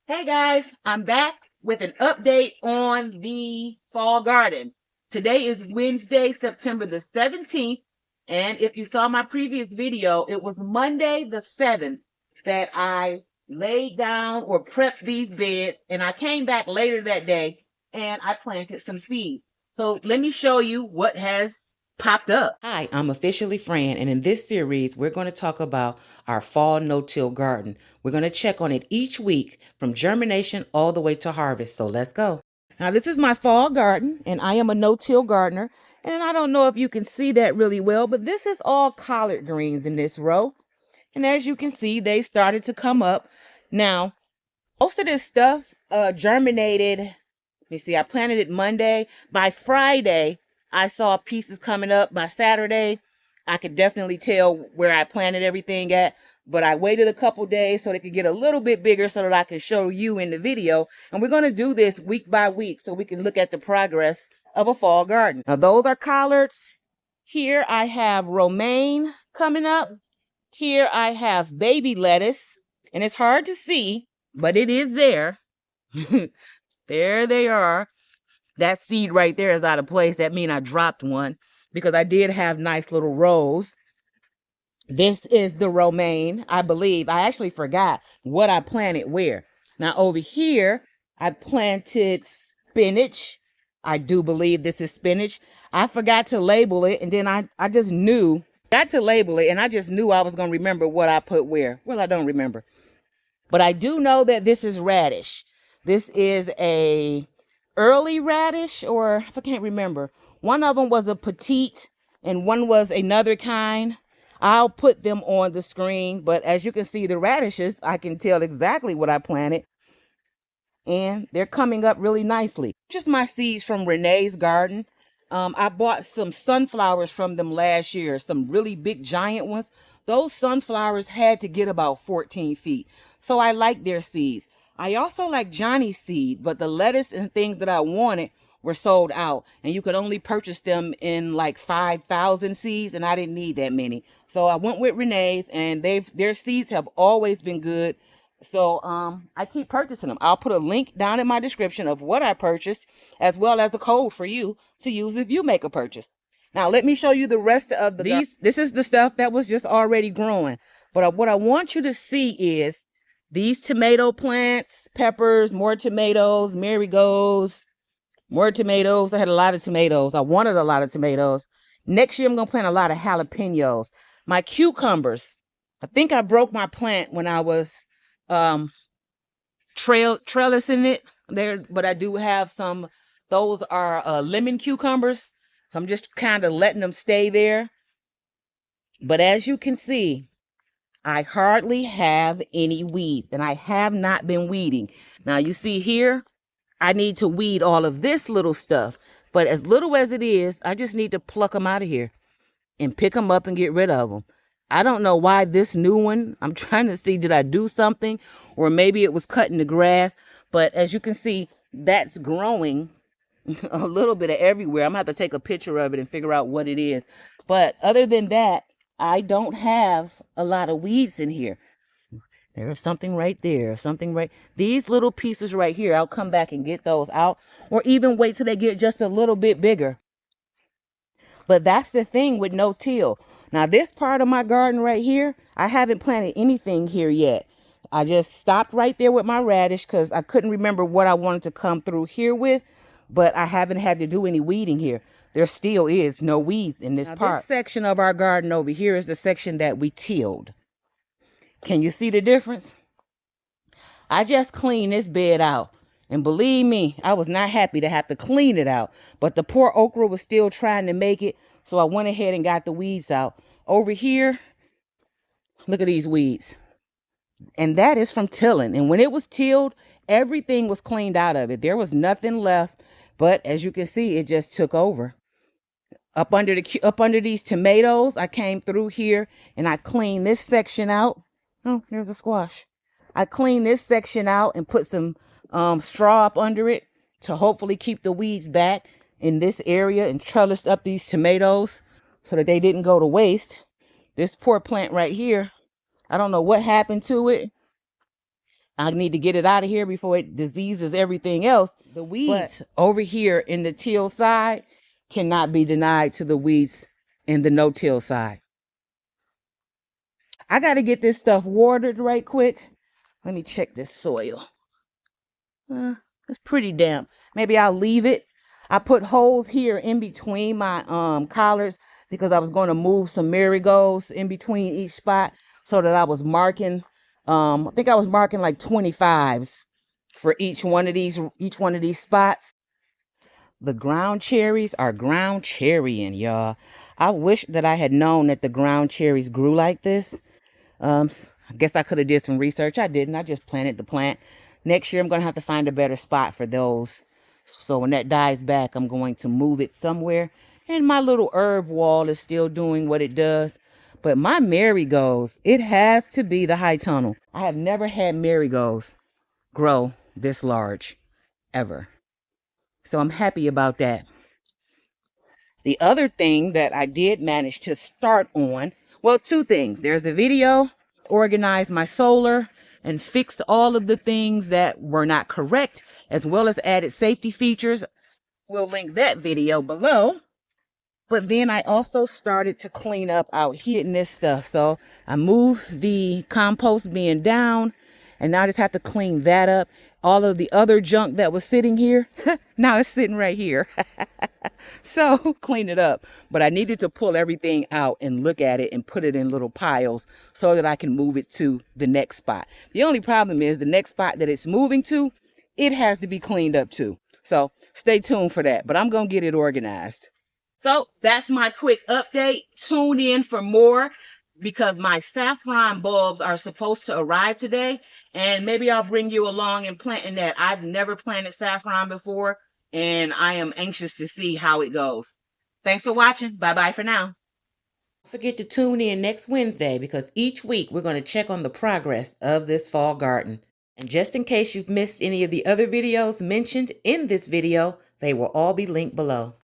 Hey guys, I'm back with an update on the fall garden. Today is Wednesday, September the 17th, and if you saw my previous video, it was Monday the 7th that I laid down or prepped these beds, and I came back later that day and I planted some seeds. So let me show you what has popped up. Hi, I'm officially Fran, and in this series, we're going to talk about our fall no-till garden. We're going to check on it each week from germination all the way to harvest. So let's go. Now, this is my fall garden, and I am a no-till gardener. And I don't know if you can see that really well, but this is all collard greens in this row. And as you can see, they started to come up. Now, most of this stuff germinated. Let me see, I planted it Monday. By Friday, I saw pieces coming up. By Saturday, I could definitely tell where I planted everything at. But I waited a couple days so they could get a little bit bigger so that I can show you in the video. And we're going to do this week by week so we can look at the progress of a fall garden. Now, those are collards. Here I have romaine coming up. Here I have baby lettuce. And it's hard to see, but it is there. There they are. That seed right there is out of place. That means I dropped one because I did have nice little rows. This is the romaine, I believe. I actually forgot what I planted where. Now over here, I planted spinach. I do believe this is spinach. I forgot to label it, and then I just knew. Got to label it, and I just knew I was going to remember what I put where. Well, I don't remember. But I do know that this is radish. This is a early radish, or I can't remember. One of them was a petite and one was another kind. I'll put them on the screen, but as you can see, the radishes, I can tell exactly what I planted. And they're coming up really nicely. Just my seeds from Renee's garden. I bought some sunflowers from them last year, some really big giant ones. Those sunflowers had to get about 14 feet. So I like their seeds. I also like Johnny's seed, but the lettuce and things that I wanted were sold out. And you could only purchase them in like 5,000 seeds, and I didn't need that many. So I went with Renee's, and their seeds have always been good. So I keep purchasing them. I'll put a link down in my description of what I purchased, as well as the code for you to use if you make a purchase. Now, let me show you the rest of these. This is the stuff that was just already growing. But what I want you to see is these tomato plants, peppers, more tomatoes, marigolds, more tomatoes. I had a lot of tomatoes. I wanted a lot of tomatoes. Next year, I'm going to plant a lot of jalapenos. My cucumbers. I think I broke my plant when I was trellising it there, but I do have some. Those are lemon cucumbers. So I'm just kind of letting them stay there. But as you can see, I hardly have any weed, and I have not been weeding. Now you see here, I need to weed all of this little stuff, but as little as it is, I just need to pluck them out of here and pick them up and get rid of them. I don't know why this new one, I'm trying to see, did I do something, or maybe it was cutting the grass, but as you can see, that's growing a little bit of everywhere. I'm gonna have to take a picture of it and figure out what it is. But other than that, I don't have a lot of weeds in here. There's something right there, something right. These little pieces right here, I'll come back and get those out, or even wait till they get just a little bit bigger. But that's the thing with no-till. Now this part of my garden right here, I haven't planted anything here yet. I just stopped right there with my radish because I couldn't remember what I wanted to come through here with, but I haven't had to do any weeding here. There still is no weeds in this part. This section of our garden over here is the section that we tilled. Can you see the difference? I just cleaned this bed out. And believe me, I was not happy to have to clean it out. But the poor okra was still trying to make it. So I went ahead and got the weeds out. Over here, look at these weeds. And that is from tilling. And when it was tilled, everything was cleaned out of it. There was nothing left. But as you can see, it just took over. Up under these tomatoes, I came through here and I cleaned this section out. Oh, there's a squash. I cleaned this section out and put some straw up under it to hopefully keep the weeds back in this area, and trellised up these tomatoes so that they didn't go to waste. This poor plant right here, I don't know what happened to it. I need to get it out of here before it diseases everything else. The weeds over here in the till side cannot be denied to the weeds in the no-till side. I got to get this stuff watered right quick. Let me check this soil. It's pretty damp. Maybe I'll leave it. I put holes here in between my collards because I was going to move some marigolds in between each spot so that I was marking. I think I was marking like 25s for each one of these spots. The ground cherries are ground cherrying, y'all. I wish that I had known that the ground cherries grew like this. I guess I could have did some research. I didn't. I just planted the plant. Next year, I'm going to have to find a better spot for those. So when that dies back, I'm going to move it somewhere. And my little herb wall is still doing what it does. But my marigolds, it has to be the high tunnel. I have never had marigolds grow this large, ever. So I'm happy about that. The other thing that I did manage to start on, well, two things. There's a video, organize my solar and fix all of the things that were not correct, as well as added safety features. We'll link that video below. But then I also started to clean up out here in this stuff. So I moved the compost bin down, and now I just have to clean that up. All of the other junk that was sitting here, now it's sitting right here. So clean it up. But I needed to pull everything out and look at it and put it in little piles so that I can move it to the next spot. The only problem is the next spot that it's moving to, it has to be cleaned up too. So stay tuned for that. But I'm going to get it organized. So that's my quick update. Tune in for more because my saffron bulbs are supposed to arrive today. And maybe I'll bring you along in planting that. I've never planted saffron before, and I am anxious to see how it goes. Thanks for watching. Bye-bye for now. Don't forget to tune in next Wednesday because each week we're going to check on the progress of this fall garden. And just in case you've missed any of the other videos mentioned in this video, they will all be linked below.